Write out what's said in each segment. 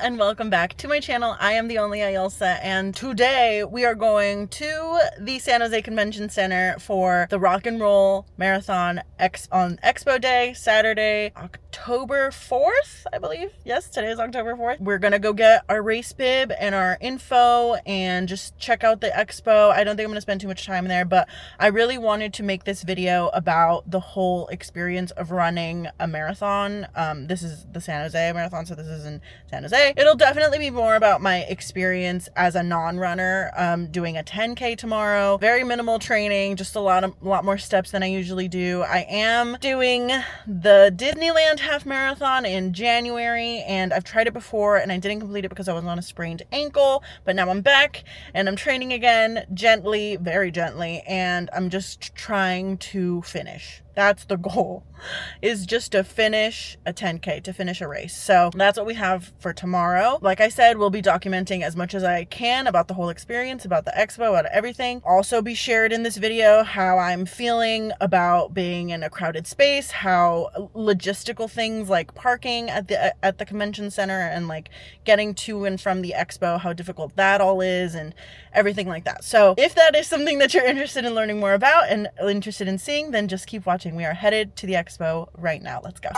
and welcome back to my channel. I am the only Ayelsa, and today we are going to the San Jose Convention Center for the Rock and Roll Marathon on Expo Day, Saturday, October 4th, I believe. Yes, today is October 4th. We're gonna go get our race bib and our info and just check out the expo. I don't think I'm gonna spend too much time there, but I really wanted to make this video about the whole experience of running a marathon. This is the San Jose Marathon, so this is in San Jose. It'll definitely be more about my experience as a non-runner, doing a 10K tomorrow. Very minimal training, just a lot more steps than I usually do. I am doing the Disneyland half marathon in January, and I've tried it before and I didn't complete it because I was on a sprained ankle, but now I'm back and I'm training again gently, very gently, and I'm just trying to finish. That's the goal, is just to finish a 10K, to finish a race. So that's what we have for tomorrow. Like I said, we'll be documenting as much as I can about the whole experience, about the expo, about everything. Also be shared in this video how I'm feeling about being in a crowded space, how logistical things like parking at the convention center and like getting to and from the expo, how difficult that all is and everything like that. So if that is something that you're interested in learning more about and interested in seeing, then just keep watching. We are headed to the expo right now. Let's go.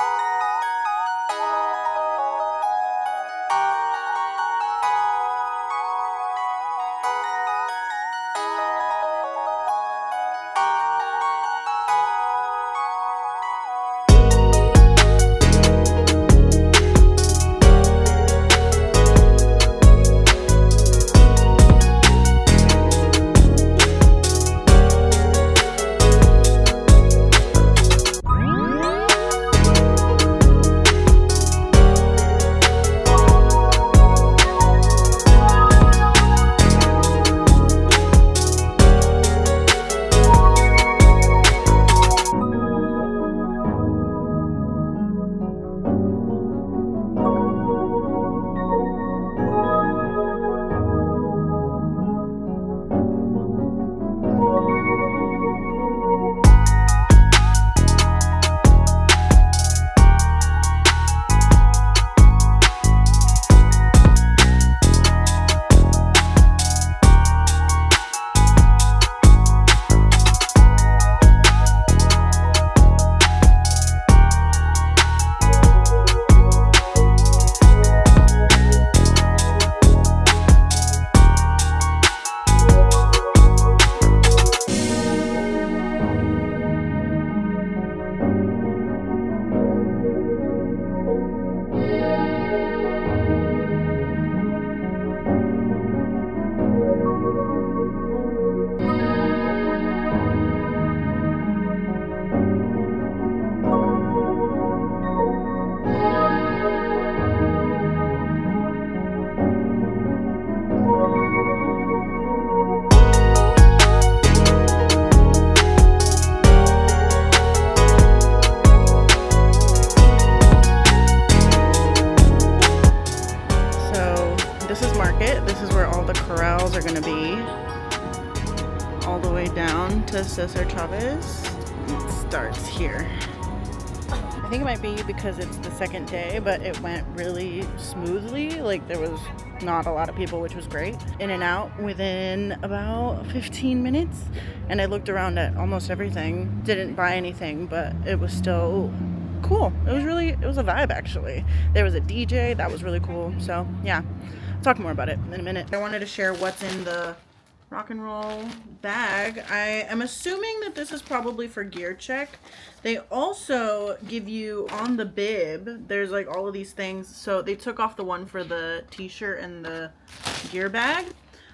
This is where all the corrals are going to be, all the way down to Cesar Chavez. It starts here. I think it might be because it's the second day, but it went really smoothly. Like, there was not a lot of people, which was great. In and out within about 15 minutes. And I looked around at almost everything. Didn't buy anything, but it was still cool. It was a vibe, actually. There was a DJ, that was really cool. So yeah, I'll talk more about it in a minute. I wanted to share what's in the rock and roll bag. I am assuming that this is probably for gear check. They also give you on the bib, there's like all of these things. So they took off the one for the t-shirt and the gear bag.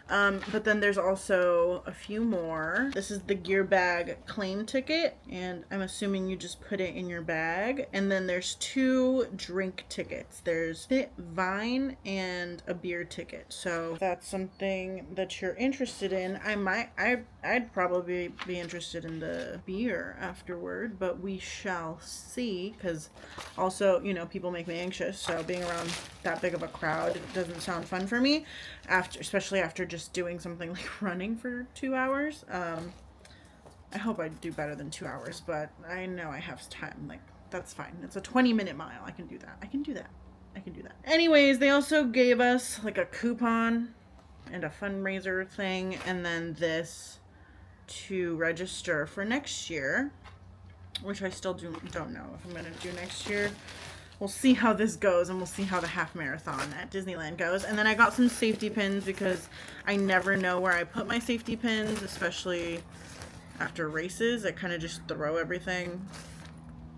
But then there's also a few more. This is the gear bag claim ticket, and I'm assuming you just put it in your bag. And then there's 2 drink tickets. There's Fit Vine and a beer ticket. So if that's something that you're interested in, I'd probably be interested in the beer afterward, but we shall see, because also, you know, people make me anxious, so being around that big of a crowd doesn't sound fun for me, especially after just doing something like running for 2 hours. I hope I do better than 2 hours, but I know I have time. Like, that's fine. It's a 20-minute mile. I can do that. I can do that. Anyways, they also gave us like a coupon and a fundraiser thing, and then this to register for next year, which I still don't know if I'm going to do next year. We'll see how this goes, and we'll see how the half marathon at Disneyland goes. And then I got some safety pins because I never know where I put my safety pins, especially after races. I kind of just throw everything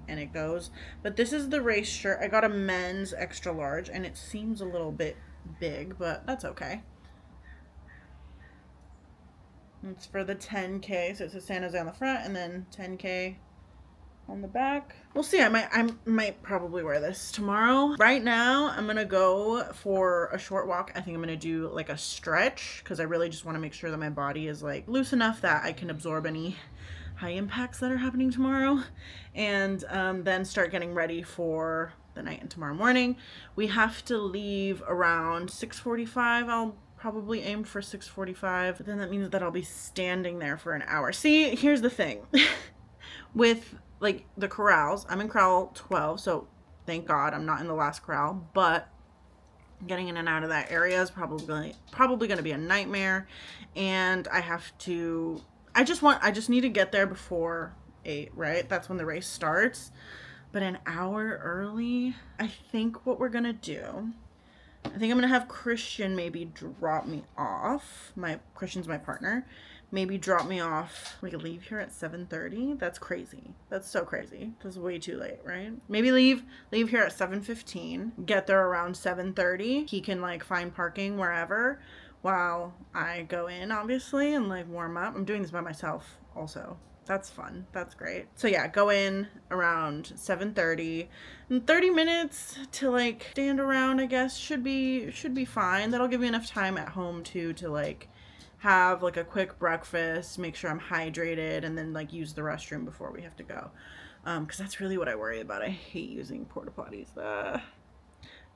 and it goes. But this is the race shirt. I got a men's extra large, and it seems a little bit big, but that's okay. It's for the 10K, so it says San Jose on the front, and then 10K on the back. We'll see. I might probably wear this tomorrow. Right now, I'm gonna go for a short walk. I think I'm gonna do like a stretch because I really just want to make sure that my body is like loose enough that I can absorb any high impacts that are happening tomorrow, and then start getting ready for the night and tomorrow morning. We have to leave around 6:45. I'll probably aim for 6:45, but then that means that I'll be standing there for an hour. See, here's the thing. With like the corrals, I'm in corral 12, so thank God I'm not in the last corral, but getting in and out of that area is probably going to be a nightmare. And I just need to get there before 8, right? That's when the race starts. But an hour early, I think what we're going to do, I think I'm going to have Christian maybe drop me off. Christian's my partner. Maybe drop me off. We could leave here at 7:30. That's crazy. That's so crazy. That's way too late, right? Maybe leave here at 7:15. Get there around 7:30. He can like find parking wherever while I go in, obviously, and like warm up. I'm doing this by myself also. That's fun. That's great. So yeah, go in around 7:30. And 30 minutes to like stand around, I guess, should be fine. That'll give me enough time at home too to like have like a quick breakfast, make sure I'm hydrated, and then like use the restroom before we have to go. Because that's really what I worry about. I hate using porta potties.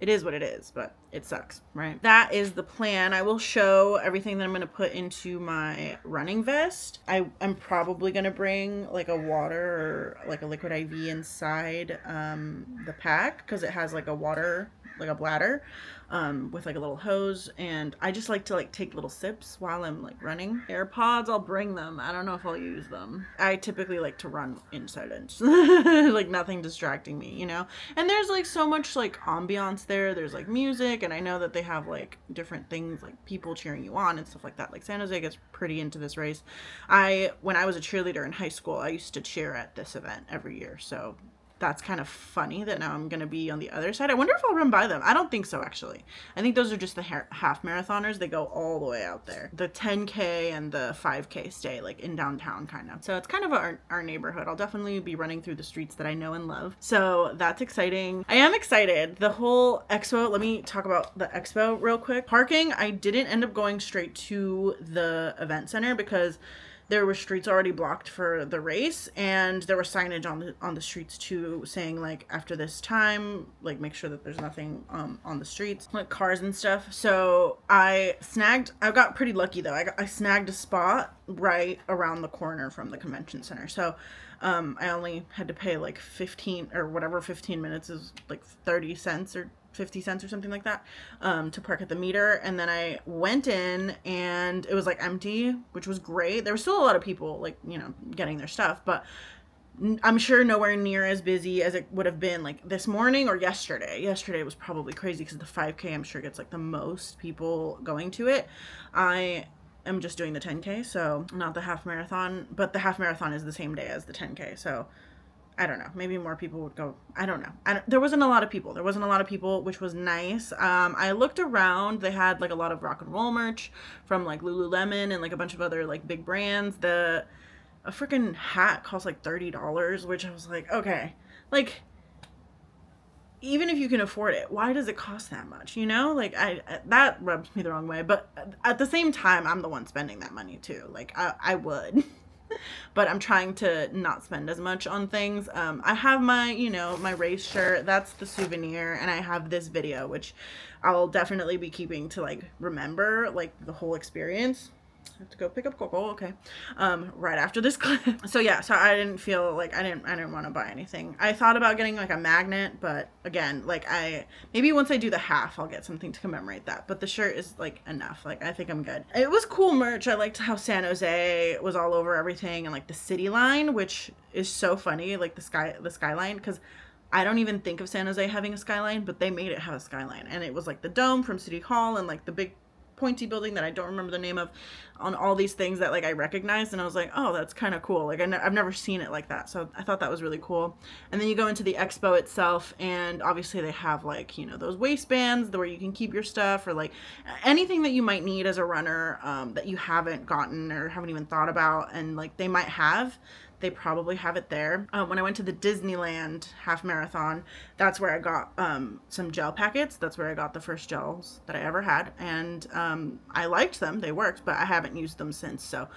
It is what it is, but it sucks, right? That is the plan. I will show everything that I'm going to put into my running vest. I'm probably going to bring like a water or like a liquid IV inside the pack because it has like a water, like a bladder with like a little hose. And I just like to like take little sips while I'm like running. AirPods, I'll bring them. I don't know if I'll use them. I typically like to run in silence. Like nothing distracting me, you know? And there's like so much like ambiance there. There's like music, and I know that they have like different things like people cheering you on and stuff like that. Like San Jose gets pretty into this race. When I was a cheerleader in high school, I used to cheer at this event every year. So that's kind of funny that now I'm going to be on the other side. I wonder if I'll run by them. I don't think so, actually. I think those are just the half marathoners. They go all the way out there. The 10K and the 5K stay like in downtown kind of. So it's kind of our neighborhood. I'll definitely be running through the streets that I know and love. So that's exciting. I am excited. The whole expo, let me talk about the expo real quick. Parking, I didn't end up going straight to the event center because there were streets already blocked for the race, and there was signage on the streets too saying like after this time, like make sure that there's nothing on the streets, like cars and stuff. So I got pretty lucky though. I snagged a spot right around the corner from the convention center. So I only had to pay like 15 or whatever, 15 minutes is like 30 cents or 50 cents or something like that to park at the meter. And then I went in and it was like empty, which was great. There was still a lot of people like, you know, getting their stuff, but I'm sure nowhere near as busy as it would have been like this morning or yesterday. Yesterday was probably crazy because the 5K I'm sure gets like the most people going to it. I am just doing the 10K, so not the half marathon, but the half marathon is the same day as the 10K. So I don't know. Maybe more people would go. I don't know. There wasn't a lot of people. Which was nice. I looked around. They had like a lot of rock and roll merch from like Lululemon and like a bunch of other like big brands. A freaking hat cost like $30, which I was like, okay, like even if you can afford it, why does it cost that much? You know, like that rubs me the wrong way. But at the same time, I'm the one spending that money too. Like I would. But I'm trying to not spend as much on things. I have my, you know, my race shirt. That's the souvenir. And I have this video, which I'll definitely be keeping to like remember like the whole experience. have to go pick up Coco, okay, right after this clip. So yeah, so I didn't feel like I didn't want to buy anything. I thought about getting like a magnet, but again, like maybe once I do the half, I'll get something to commemorate that. But the shirt is like enough. Like I think I'm good. It was cool merch. I liked how San Jose was all over everything, and like the city line, which is so funny, like the skyline, because I don't even think of San Jose having a skyline, but they made it have a skyline, and it was like the dome from City Hall and like the big pointy building that I don't remember the name of, on all these things that like I recognized, and I was like, oh, that's kind of cool. Like I've never seen it like that, so I thought that was really cool. And then you go into the expo itself, and obviously they have like, you know, those waistbands where you can keep your stuff, or like anything that you might need as a runner, that you haven't gotten or haven't even thought about, and like they might have. They probably have it there. When I went to the Disneyland half marathon, that's where I got some gel packets. That's where I got the first gels that I ever had. And I liked them. They worked, but I haven't used them since. So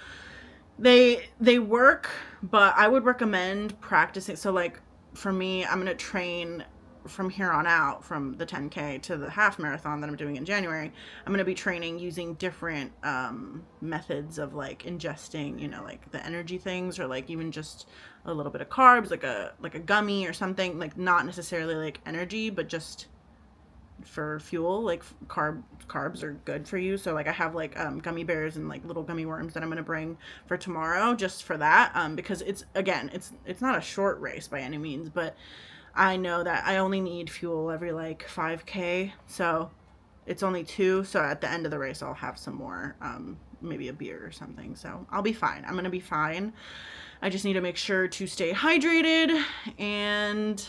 they work, but I would recommend practicing. So like for me, I'm going to train from here on out, from the 10K to the half marathon that I'm doing in January. I'm going to be training using different methods of like ingesting, you know, like the energy things, or like even just a little bit of carbs, like a gummy or something, like not necessarily like energy, but just for fuel. Like carbs are good for you. So like I have like gummy bears and like little gummy worms that I'm going to bring for tomorrow, just for that, because it's not a short race by any means, but I know that I only need fuel every like 5K, so it's only 2. So at the end of the race, I'll have some more, maybe a beer or something. So I'll be fine. I'm going to be fine. I just need to make sure to stay hydrated and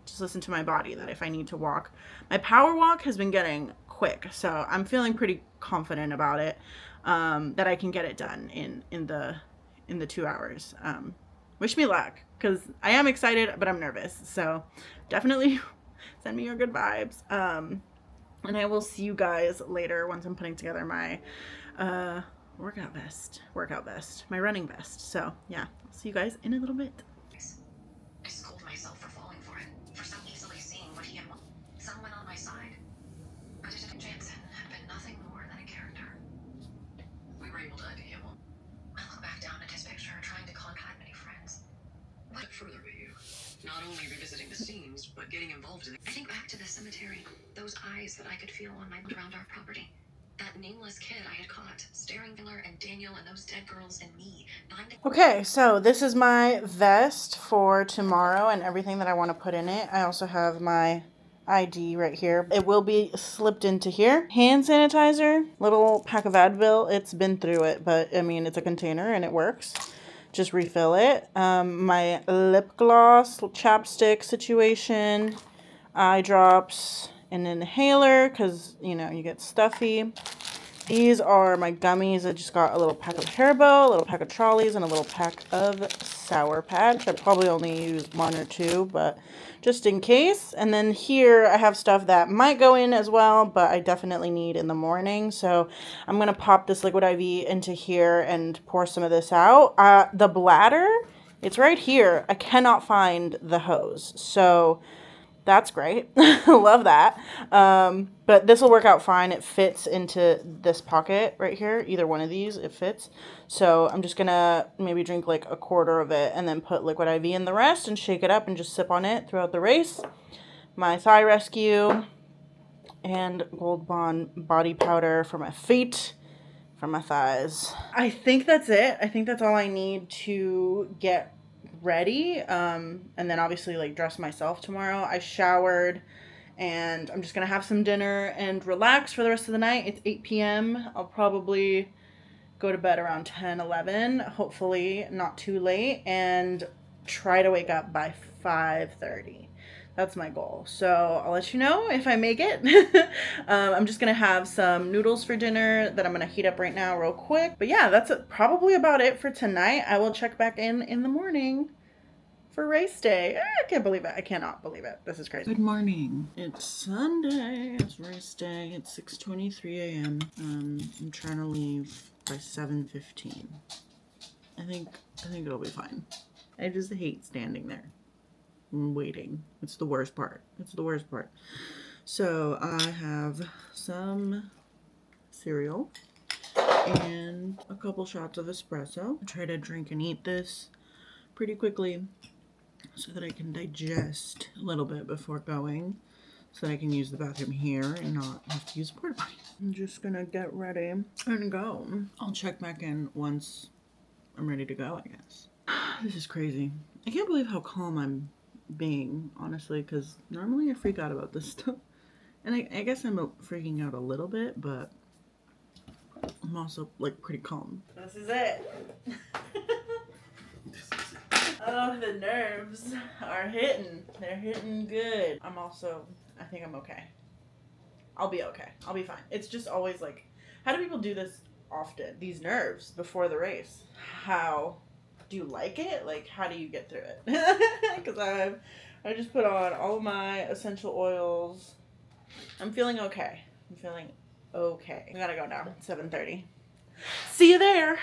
just listen to my body, that if I need to walk. My power walk has been getting quick, so I'm feeling pretty confident about it, that I can get it done in the 2 hours. Wish me luck, because I am excited, but I'm nervous. So definitely send me your good vibes. And I will see you guys later once I'm putting together my workout vest, my running vest. So yeah, I'll see you guys in a little bit. I scold myself for falling for it, for so easily seeing what he had. Someone on my side. But Jansen had been nothing more than a character. We were able to ID him. I look back down at his picture, trying to contact many friends. What further with you? Not only revisiting the scenes, but getting involved in it. I think back to the cemetery, those eyes that I could feel on my around our property. That nameless kid I had caught, staring Miller and Daniel and those dead girls and me. Okay, so this is my vest for tomorrow and everything that I want to put in it. I also have my ID right here. It will be slipped into here. Hand sanitizer, little pack of Advil. It's been through it, but I mean, it's a container and it works. Just refill it. My lip gloss, chapstick situation, eye drops, an inhaler, because, you know, you get stuffy. These are my gummies. I just got a little pack of Haribo, a little pack of Trolleys, and a little pack of Sour Patch. I probably only use 1 or 2, but just in case. And then here I have stuff that might go in as well, but I definitely need in the morning. So I'm going to pop this Liquid IV into here and pour some of this out. The bladder, it's right here. I cannot find the hose. So that's great. Love that. But this will work out fine. It fits into this pocket right here. Either one of these, it fits. So I'm just going to maybe drink like a quarter of it and then put Liquid IV in the rest and shake it up and just sip on it throughout the race. My Thigh Rescue and Gold Bond body powder for my feet, for my thighs. I think that's it. I think that's all I need to get ready, and then obviously like dress myself tomorrow. I showered and I'm just gonna have some dinner and relax for the rest of the night. It's 8 p.m. I'll probably go to bed around 10, 11, hopefully not too late, and try to wake up by 5:30. That's my goal. So I'll let you know if I make it. I'm just going to have some noodles for dinner that I'm going to heat up right now real quick. But yeah, that's probably about it for tonight. I will check back in the morning for race day. I can't believe it. I cannot believe it. This is crazy. Good morning. It's Sunday. It's race day. It's 6:23 a.m. I'm trying to leave by 7:15. I think it'll be fine. I just hate standing there and waiting. It's the worst part. So I have some cereal. and a couple shots of espresso. I try to drink and eat this pretty quickly so that I can digest a little bit before going, so that I can use the bathroom here and not have to use a porta potty. I'm just gonna get ready and go. I'll check back in once I'm ready to go, I guess. This is crazy. I can't believe how calm I'm being, honestly, because normally I freak out about this stuff. And I guess I'm freaking out a little bit, but I'm also, like, pretty calm. This is it. Oh, the nerves are hitting. They're hitting good. I think I'm okay. I'll be okay. I'll be fine. It's just always like, how do people do this often? These nerves before the race. How do you like it? Like, how do you get through it? Because I just put on all of my essential oils. I'm feeling okay. I'm feeling okay. I gotta go now. It's 7:30. See you there.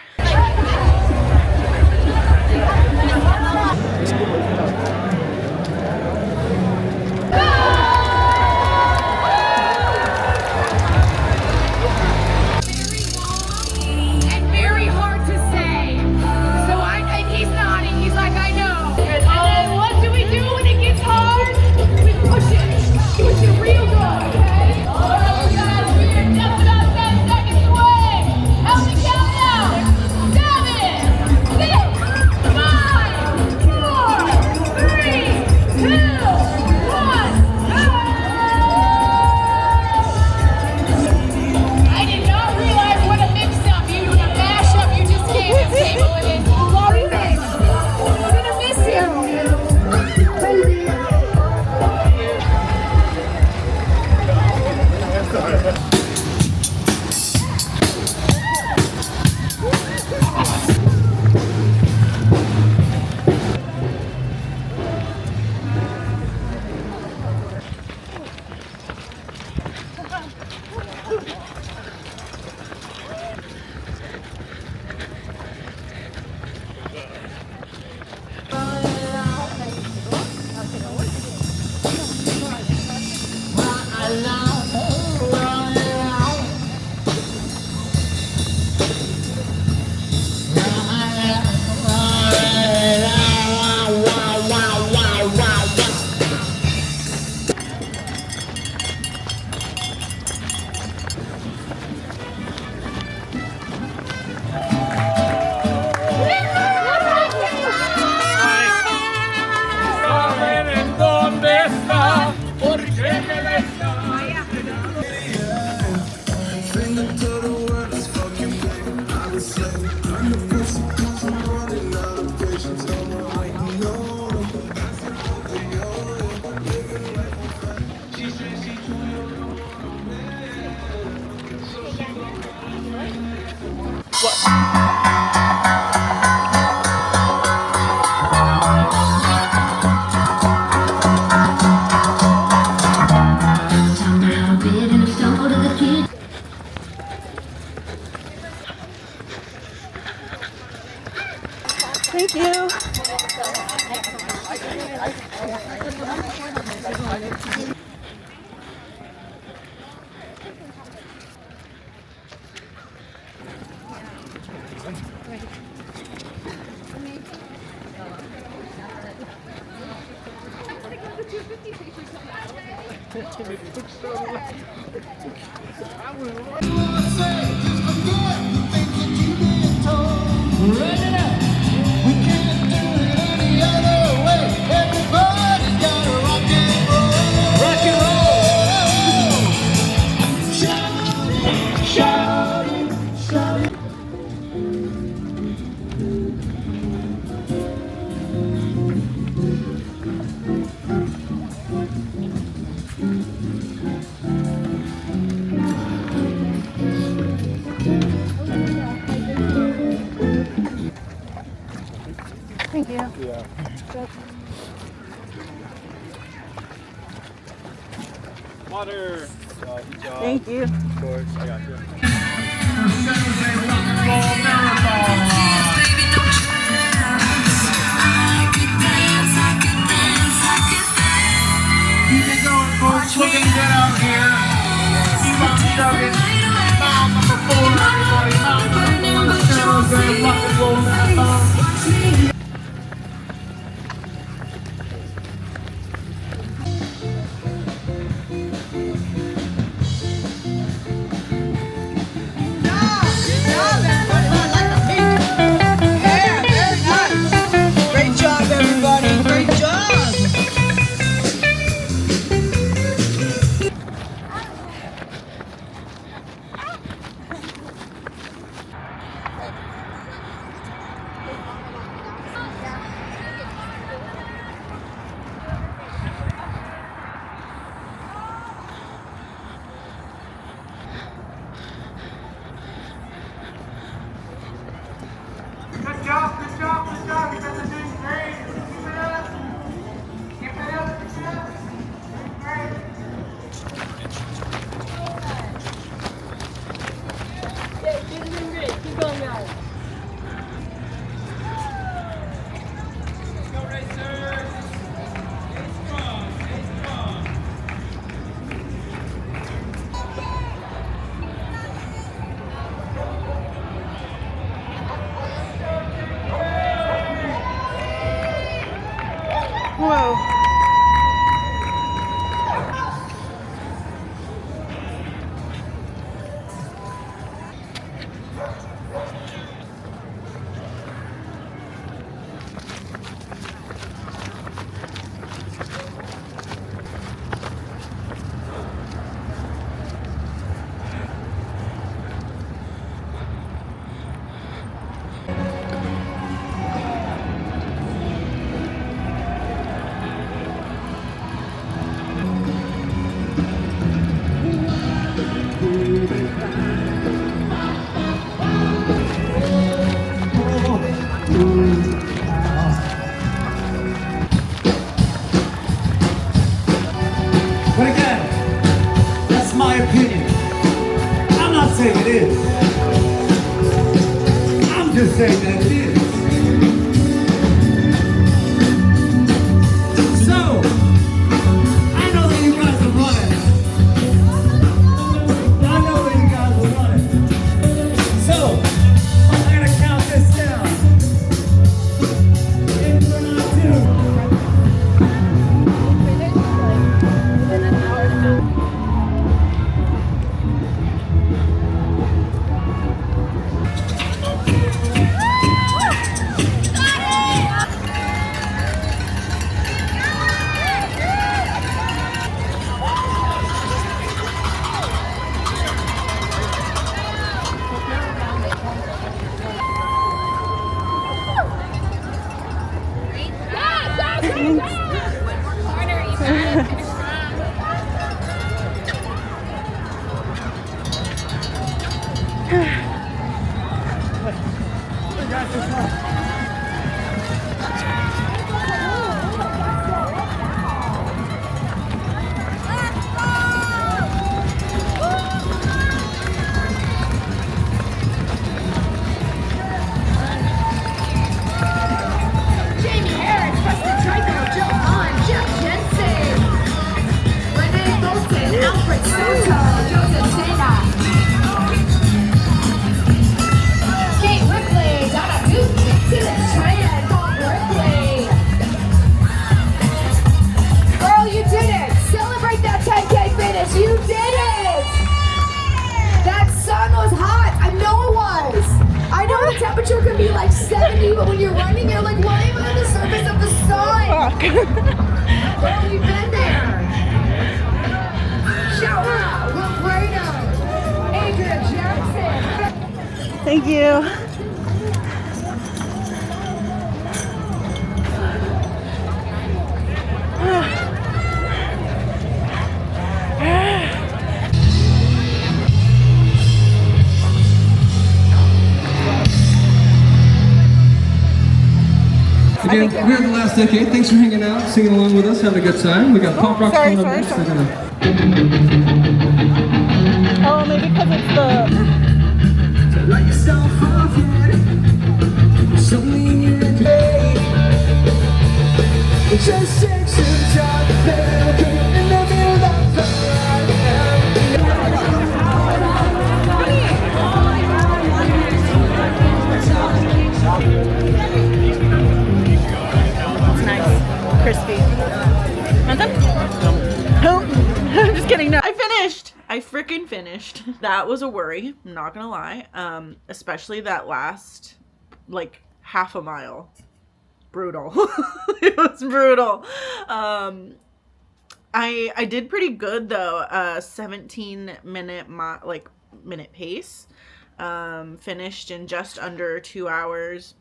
Thank you. Thank you. Yeah. Water. Thank you. Of course, I got you. Keep it going, folks. Looking good out here. Keep on chugging. Mile number 4, everybody. Mile number But again, that's my opinion. I'm not saying it is. I'm just saying that it is. So, I know that you guys are running. I know that you guys are running. So, I'm gonna count this down. In 3, 2. Jamie Harris, Preston Trico, Jill Hahn, Jeff Jensen, Renee Bolton, Alfred Soto, Joseph Sena, Kate Ripley, Donna Duke, Dylan Tran, Paul Berkeley. Girl, you did it! Celebrate that 10K finish! You did it! That sun was hot! I know it was! I know the temperature can be like 70, but when you're running, you're like, why am I on the surface of the sun? Girl, we've been there. Shout out, Will Brado, Adrian Jackson. Thank you. Again, we're the last decade. Thanks for hanging out, singing along with us, having a good time. We got pop rock sorry, coming up sorry, next. sorry. They're gonna Oh, maybe because it's the. Let yourself forget something in your day. Just take some time to look in the middle of the It's nice. Crispy. Want some? No. I'm just kidding. No. I finished. I freaking finished. That was a worry. I'm not gonna lie. Especially that last, like, half a mile. Brutal. It was brutal. I did pretty good though. 17-minute minute pace. Finished in just under 2 hours,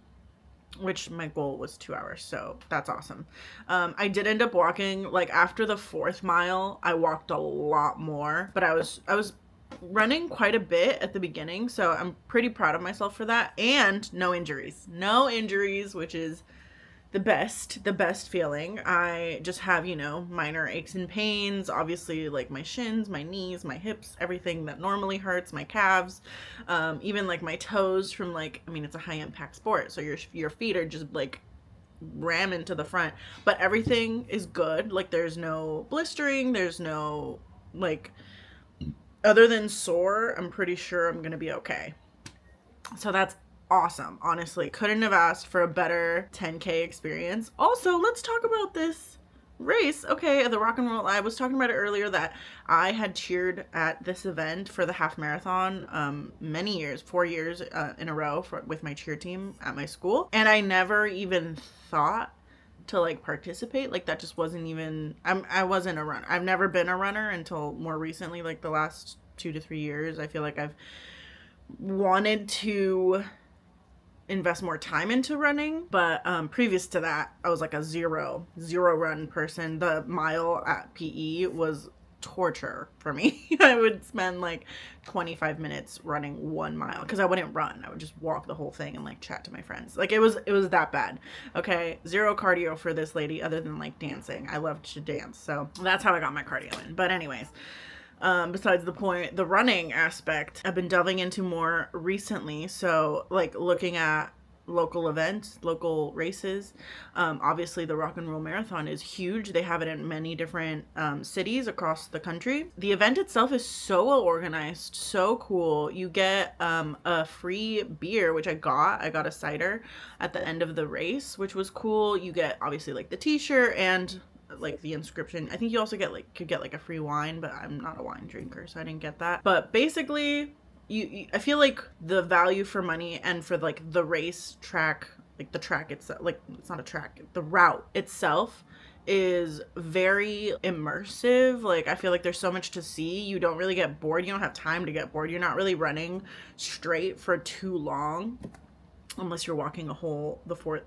which my goal was 2 hours, so that's awesome. I did end up walking, like, after the 4th mile, I walked a lot more, but I was running quite a bit at the beginning, so I'm pretty proud of myself for that. And no injuries, which is the best feeling. I just have, you know, minor aches and pains, obviously, like my shins, my knees, my hips, everything that normally hurts, my calves, even like my toes from, like, I mean, it's a high impact sport, so your feet are just like ramming to the front, but everything is good. Like, there's no blistering, there's no, like, other than sore, I'm pretty sure I'm gonna be okay. So that's awesome. Honestly, couldn't have asked for a better 10K experience. Also, let's talk about this race. Okay, the rock and roll, I was talking about it earlier that I had cheered at this event for the half marathon many years, 4 years in a row with my cheer team at my school, and I never even thought to, like, participate. Like, that just wasn't even, I wasn't a runner. I've never been a runner until more recently, like the last 2 to 3 years. I feel like I've wanted to invest more time into running, but previous to that, I was like a zero run person. The mile at PE was torture for me. I would spend like 25 minutes running 1 mile because I wouldn't run. I would just walk the whole thing and like chat to my friends. Like it was that bad. Okay, zero cardio for this lady other than like dancing. I loved to dance, so that's how I got my cardio in. But anyways, besides the point, the running aspect I've been delving into more recently. So like looking at local events, local races. Obviously the Rock and Roll Marathon is huge. They have it in many different cities across the country. The event itself is so well organized, so cool. You get a free beer, which I got a cider at the end of the race, which was cool. You get obviously like the t-shirt and like the inscription. I think you also could get like a free wine, but I'm not a wine drinker, so I didn't get that. But basically I feel like the value for money and for like the race track, like the track itself, like it's not a track, the route itself is very immersive. Like I feel like there's so much to see. You don't really get bored. You don't have time to get bored. You're not really running straight for too long. Unless you're walking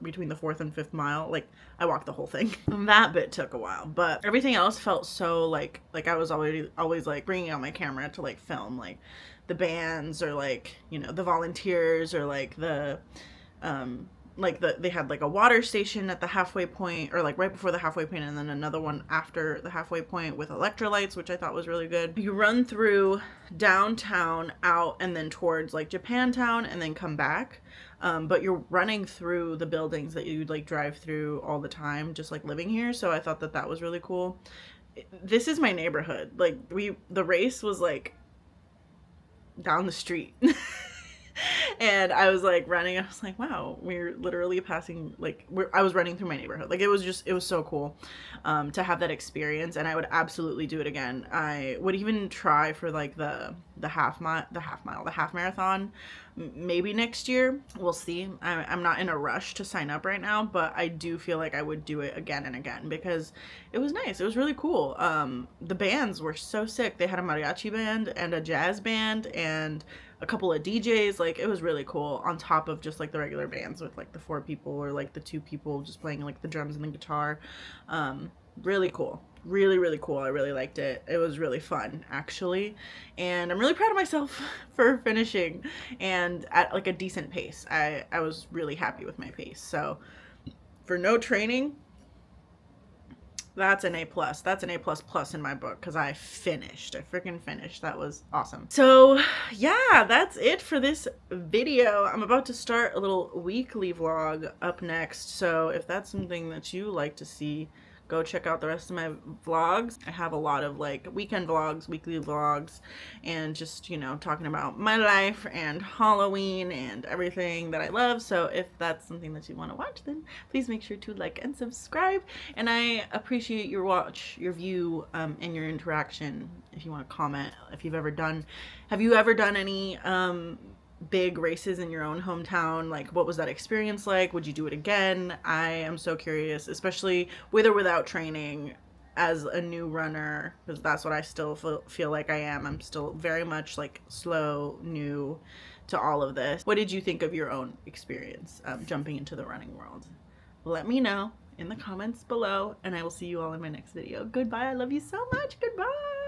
between the 4th and 5th mile. Like I walked the whole thing. That bit took a while, but everything else felt so like I was always like bringing out my camera to like film like the bands or like, you know, the volunteers or like they had like a water station at the halfway point or like right before the halfway point and then another one after the halfway point with electrolytes, which I thought was really good. You run through downtown out and then towards like Japantown and then come back. But you're running through the buildings that you like drive through all the time, just like living here. So I thought that was really cool. This is my neighborhood. Like the race was like down the street. And I was like running. I was like, wow, we're literally passing, like I was running through my neighborhood. Like it was so cool to have that experience, and I would absolutely do it again. I would even try for like the half marathon, maybe next year. We'll see. I'm not in a rush to sign up right now, but I do feel like I would do it again and again because it was nice. It was really cool. The bands were so sick. They had a mariachi band and a jazz band and a couple of DJs. Like it was really cool on top of just like the regular bands with like the 4 people or like the 2 people just playing like the drums and the guitar. Really cool. Really cool. I really liked it. It was really fun actually, and I'm really proud of myself for finishing and at like a decent pace. I was really happy with my pace. So for no training, that's an A+. That's an A++ in my book because I freaking finished. That was awesome. So yeah, that's it for this video. I'm about to start a little weekly vlog up next. So if that's something that you like to see, go check out the rest of my vlogs. I have a lot of like weekend vlogs, weekly vlogs, and just, you know, talking about my life and Halloween and everything that I love. So if that's something that you want to watch, then please make sure to like and subscribe. And I appreciate your watch, your view, and your interaction. If you want to comment, have you ever done any big races in your own hometown? Like, what was that experience like? Would you do it again? I am so curious, especially with or without training as a new runner, because that's what I still feel like I am. I'm still very much like slow, new to all of this. What did you think of your own experience jumping into the running world? Let me know in the comments below, and I will see you all in my next video. Goodbye. I love you so much. Goodbye.